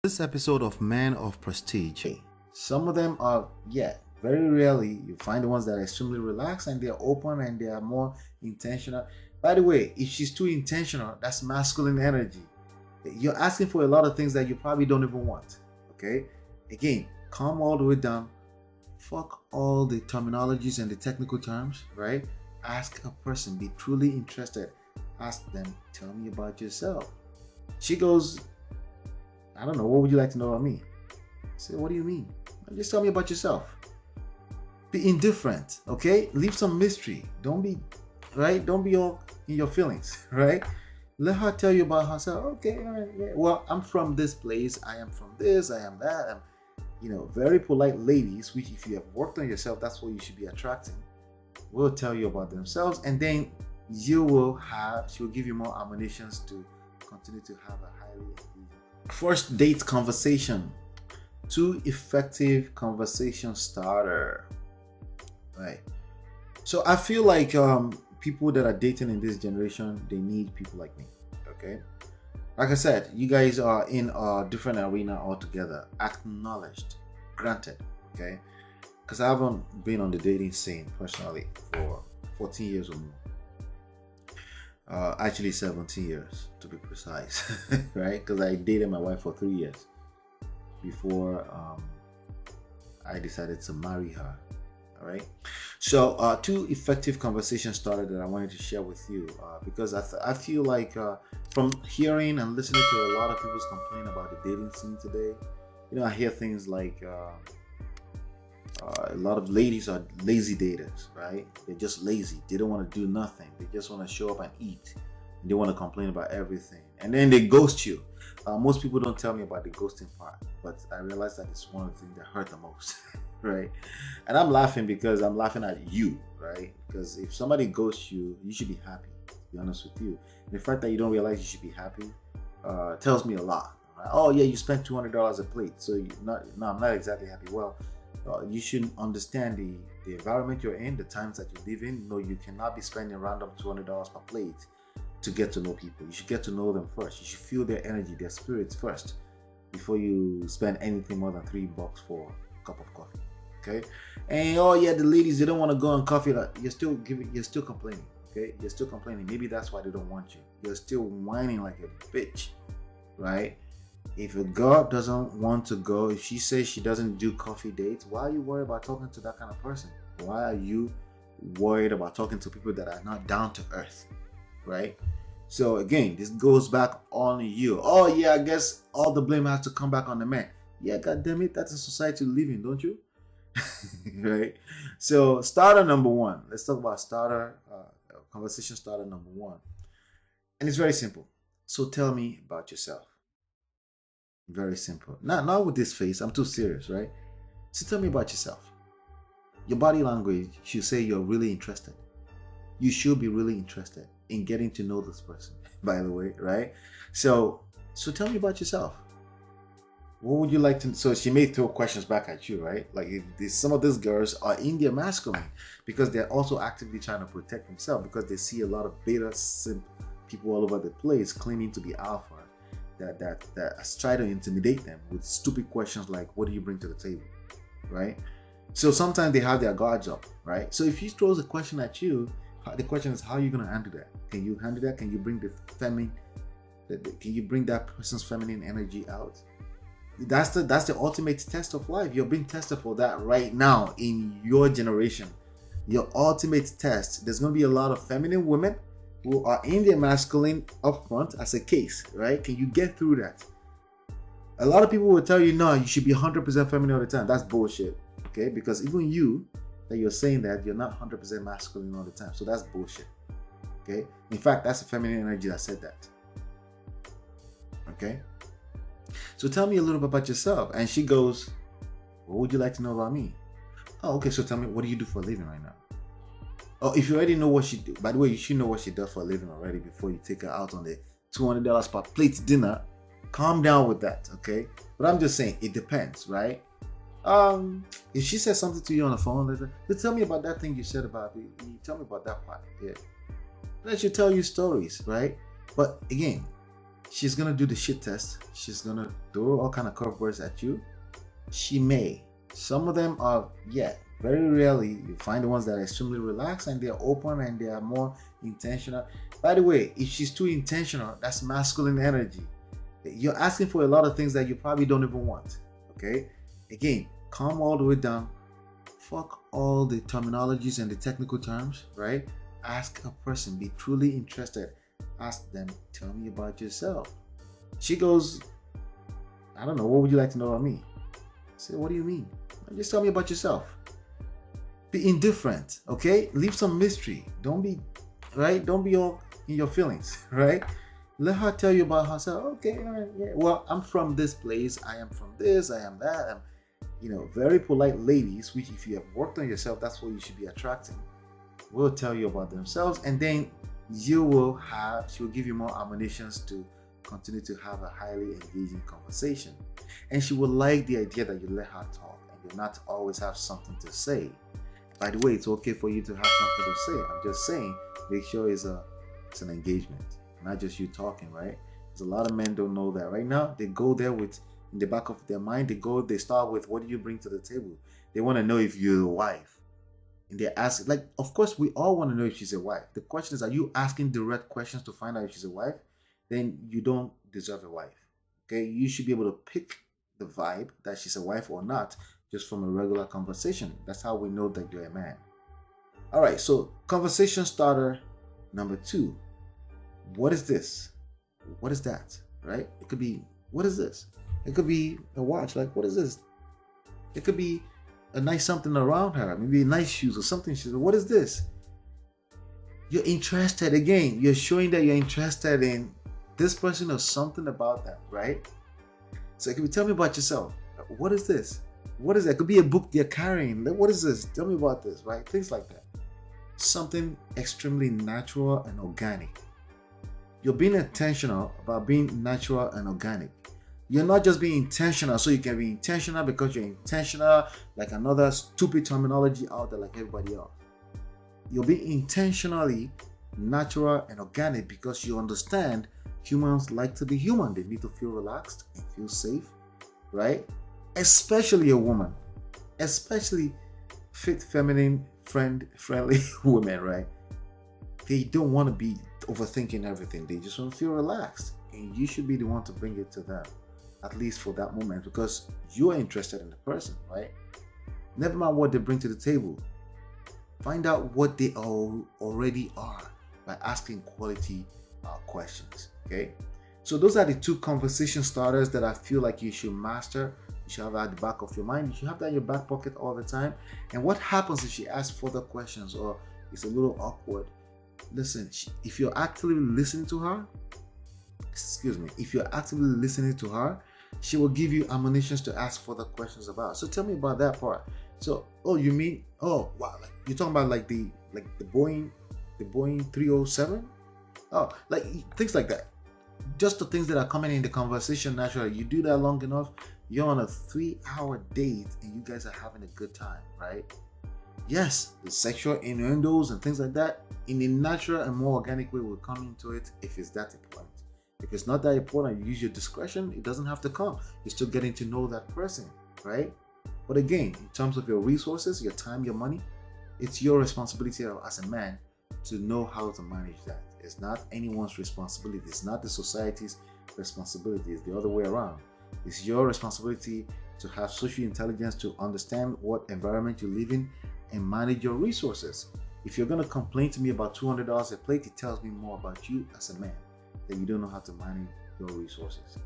This episode of Men of Prestige. Some of them are, very rarely you find the ones that are extremely relaxed and they're open and they are more intentional. By the way, if she's too intentional, that's masculine energy. You're asking for a lot of things that you probably don't even want. Okay? Again, calm all the way down. Fuck all the terminologies and the technical terms, right? Ask a person, be truly interested. Ask them, tell me about yourself. She goes, I don't know, what would you like to know about me? I say, what do you mean? Just tell me about yourself. Be indifferent, okay? Leave some mystery. Don't be all in your feelings, right? Let her tell you about herself. Okay, all right, yeah. Well, I'm from this place. I am from this. I am that. I'm, very polite ladies, which if you have worked on yourself, that's what you should be attracting. Will tell you about themselves, and then she will give you more ammunitions to continue to have a highly engaging first date conversation. 2 effective conversation starter, right? So I feel like people that are dating in this generation, they need people like me. Okay, like I said, you guys are in a different arena altogether. Acknowledged, granted. Okay, because I haven't been on the dating scene personally for 14 years or more. Actually 17 years to be precise, right? Because I dated my wife for 3 years before I decided to marry her. All right. So 2 effective conversation started that I wanted to share with you because I feel like from hearing and listening to a lot of people's complain about the dating scene today, I hear things like a lot of ladies are lazy daters, right? They're just lazy. They don't want to do nothing. They just want to show up and eat. They want to complain about everything. And then they ghost you. Most people don't tell me about the ghosting part, but I realize that it's one of the things that hurt the most, right? And I'm laughing because I'm laughing at you, right? Because if somebody ghosts you, you should be happy, to be honest with you. And the fact that you don't realize you should be happy tells me a lot. Right? Oh, yeah, you spent $200 a plate. So I'm not exactly happy. Well, you should understand the environment you're in, the times that you live in. You cannot be spending random $200 per plate to get to know people. You should get to know them first. You should feel their energy, their spirits first before you spend anything more than $3 for a cup of coffee. Okay? And the ladies, they don't want to go on coffee. You're still complaining. Okay? You're still complaining. Maybe that's why they don't want you. You're still whining like a bitch, right? If a girl doesn't want to go, if she says she doesn't do coffee dates, why are you worried about talking to that kind of person? Why are you worried about talking to people that are not down to earth, right? So again, this goes back on you. Oh yeah, I guess all the blame has to come back on the man. Yeah, goddamn it, that's a society we live in, don't you? Right? So starter number 1. Let's talk about conversation starter number 1. And it's very simple. So tell me about yourself. Very simple. Not with this face. I'm too serious, right? So tell me about yourself. Your body language should say you're really interested. You should be really interested in getting to know this person, by the way, right? So tell me about yourself. What would you like to? So she may throw questions back at you, right? Like some of these girls are in their masculine because they're also actively trying to protect themselves because they see a lot of beta simp people all over the place claiming to be alpha. That try to intimidate them with stupid questions like, what do you bring to the table, right? So sometimes they have their guards up, right? So if she throws a question at you, the question is, how are you going to handle that? Can you handle that? Can you bring can you bring that person's feminine energy out? That's the ultimate test of life. You're being tested for that right now in your generation. Your ultimate test. There's going to be a lot of feminine women who are in their masculine up front as a case, right? Can you get through that? A lot of people will tell you, no, you should be 100% feminine all the time. That's bullshit, okay? Because even you, that you're saying that, you're not 100% masculine all the time. So that's bullshit, okay? In fact, that's the feminine energy that said that, okay? So tell me a little bit about yourself. And she goes, what would you like to know about me? Oh, okay, so tell me, what do you do for a living right now? Oh, if you already know what she do, by the way, you should know what she does for a living already before you take her out on the $200 per plate dinner. Calm down with that, okay? But I'm just saying, it depends, right? If she says something to you on the phone, tell me about that thing you said about me. Tell me about that part. Yeah, let you tell you stories, right? But again, she's gonna do the shit test. She's gonna throw all kind of curveballs at you. She may. Some of them are, yeah, very rarely you find the ones that are extremely relaxed and they're open and they are more intentional. By the way, if she's too intentional, that's masculine energy. You're asking for a lot of things that you probably don't even want. Okay? Again, calm all the way down. Fuck all the terminologies and the technical terms, right? Ask a person, be truly interested. Ask them, tell me about yourself. She goes, I don't know, what would you like to know about me? I say, what do you mean? Just tell me about yourself. Be indifferent, okay? Leave some mystery. Don't be, right? Don't be all in your feelings, right? Let her tell you about herself. Okay, all right, yeah. Well, I'm from this place. I am from this. I am that. I'm, very polite ladies, which if you have worked on yourself, that's what you should be attracting. Will tell you about themselves, and then she will give you more ammunitions to continue to have a highly engaging conversation. And she will like the idea that you let her talk and you'll not always have something to say. By the way, it's okay for you to have something to say. I'm just saying, make sure it's an engagement, not just you talking, right? Because a lot of men don't know that. Right now, they go there with, in the back of their mind, they start with, what do you bring to the table? They want to know if you're a wife. And they ask, like, of course, we all want to know if she's a wife. The question is, are you asking direct questions to find out if she's a wife? Then you don't deserve a wife. Okay, you should be able to pick the vibe that she's a wife or not just from a regular conversation. That's how we know that you're a man. All right, so conversation starter number 2. What is this? What is that? Right? It could be, what is this? It could be a watch. Like, what is this? It could be a nice something around her, maybe nice shoes or something. She's like, what is this? You're interested. Again, you're showing that you're interested in this person or something about that, right? So it could be, tell me about yourself. What is this? What is that? It could be a book they're carrying. Like, what is this? Tell me about this, right? Things like that. Something extremely natural and organic. You're being intentional about being natural and organic. You're not just being intentional so you can be intentional because you're intentional, like another stupid terminology out there like everybody else. You'll be intentionally natural and organic because you understand humans like to be human. They need to feel relaxed and feel safe, right? Especially a woman, especially fit, feminine, friendly women, right? They don't want to be overthinking everything. They just want to feel relaxed. And you should be the one to bring it to them, at least for that moment, because you're interested in the person, right? Never mind what they bring to the table. Find out what they already are by asking quality questions, okay? So those are the 2 conversation starters that I feel like you should master. You should have at the back of your mind. You should have that in your back pocket all the time. And what happens if she asks further questions or it's a little awkward? Listen, if you're actively listening to her, she will give you ammunitions to ask further questions about. So tell me about that part. So, you mean, wow, like you're talking about like the Boeing 307? Oh, like things like that. Just the things that are coming in the conversation naturally. You do that long enough, you're on a 3-hour date and you guys are having a good time, right? Yes, the sexual innuendos and things like that in a natural and more organic way will come into it if it's that important. If it's not that important, you use your discretion, it doesn't have to come. You're still getting to know that person, right? But again, in terms of your resources, your time, your money, it's your responsibility as a man to know how to manage that. It's not anyone's responsibility. It's not the society's responsibility. It's the other way around. It's your responsibility to have social intelligence, to understand what environment you live in and manage your resources. If you're going to complain to me about $200 a plate, it tells me more about you as a man, that you don't know how to manage your resources.